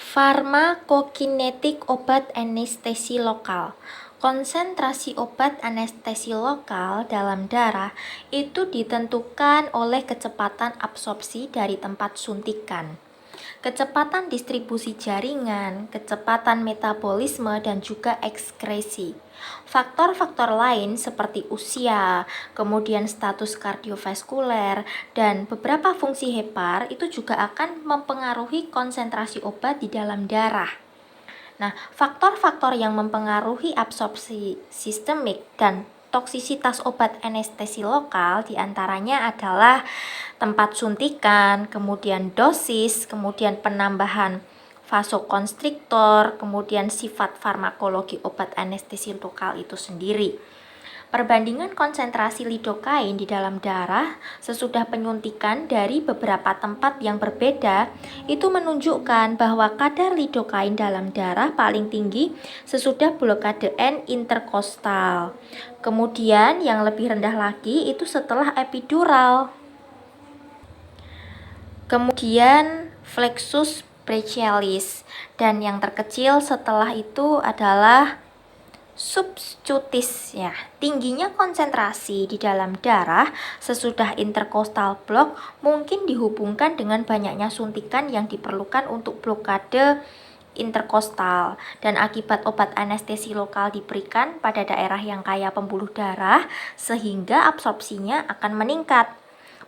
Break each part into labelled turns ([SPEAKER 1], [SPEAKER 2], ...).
[SPEAKER 1] Farmakokinetik obat anestesi lokal. Konsentrasi obat anestesi lokal dalam darah itu ditentukan oleh kecepatan absorpsi dari tempat suntikan, kecepatan distribusi jaringan, kecepatan metabolisme, dan juga ekskresi. Faktor-faktor lain seperti usia, kemudian status kardiovaskuler, dan beberapa fungsi hepar itu juga akan mempengaruhi konsentrasi obat di dalam darah. Nah, faktor-faktor yang mempengaruhi absorpsi sistemik dan toksisitas obat anestesi lokal diantaranya adalah tempat suntikan, kemudian dosis, kemudian penambahan vasokonstriktor, kemudian sifat farmakologi obat anestesi lokal itu sendiri. Perbandingan konsentrasi lidokain di dalam darah sesudah penyuntikan dari beberapa tempat yang berbeda itu menunjukkan bahwa kadar lidokain dalam darah paling tinggi sesudah blokade N interkostal. Kemudian yang lebih rendah lagi itu setelah epidural. Kemudian flexus brachialis, dan yang terkecil setelah itu adalah subcutis. Ya, tingginya konsentrasi di dalam darah sesudah interkostal block mungkin dihubungkan dengan banyaknya suntikan yang diperlukan untuk blokade interkostal, dan akibat obat anestesi lokal diberikan pada daerah yang kaya pembuluh darah sehingga absorpsinya akan meningkat.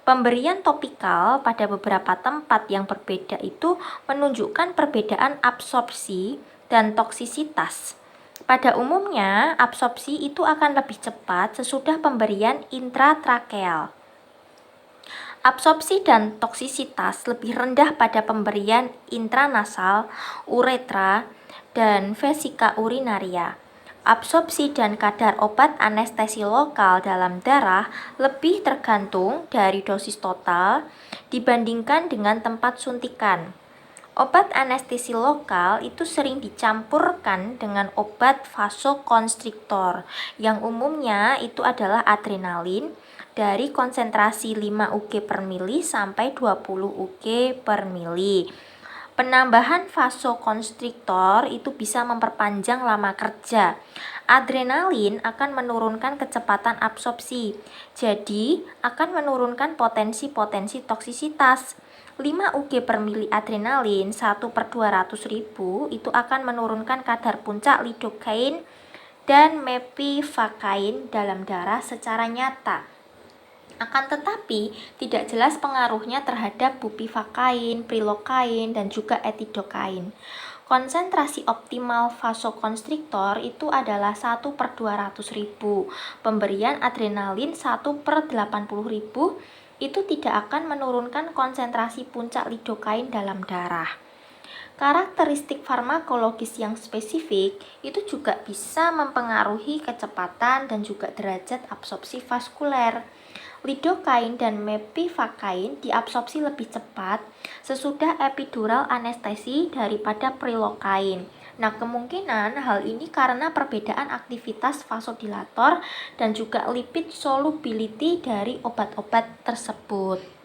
[SPEAKER 1] Pemberian topikal pada beberapa tempat yang berbeda itu menunjukkan perbedaan absorpsi dan toksisitas. Pada umumnya, absorpsi itu akan lebih cepat sesudah pemberian intratrakeal. Absorpsi dan toksisitas lebih rendah pada pemberian intranasal, uretra, dan vesika urinaria. Absorpsi dan kadar obat anestesi lokal dalam darah lebih tergantung dari dosis total dibandingkan dengan tempat suntikan. Obat anestesi lokal itu sering dicampurkan dengan obat vasokonstriktor yang umumnya itu adalah adrenalin dari konsentrasi 5 Ug per mili sampai 20 Ug per mili. Penambahan vasokonstriktor itu bisa memperpanjang lama kerja. Adrenalin akan menurunkan kecepatan absorpsi, jadi akan menurunkan potensi-potensi toksisitas. 5 Ug per mili adrenalin 1/200.000 itu akan menurunkan kadar puncak lidokain dan mepivakain dalam darah secara nyata. Akan tetapi, tidak jelas pengaruhnya terhadap bupivakain, prilokain, dan juga etidokain. Konsentrasi optimal vasokonstriktor itu adalah 1/200.000. Pemberian adrenalin 1/80.000 itu tidak akan menurunkan konsentrasi puncak lidokain dalam darah. Karakteristik farmakologis yang spesifik itu juga bisa mempengaruhi kecepatan dan juga derajat absorpsi vaskuler. Lidokain dan mepivakain diabsorpsi lebih cepat sesudah epidural anestesi daripada prilokain. Nah, kemungkinan hal ini karena perbedaan aktivitas vasodilator dan juga lipid solubility dari obat-obat tersebut.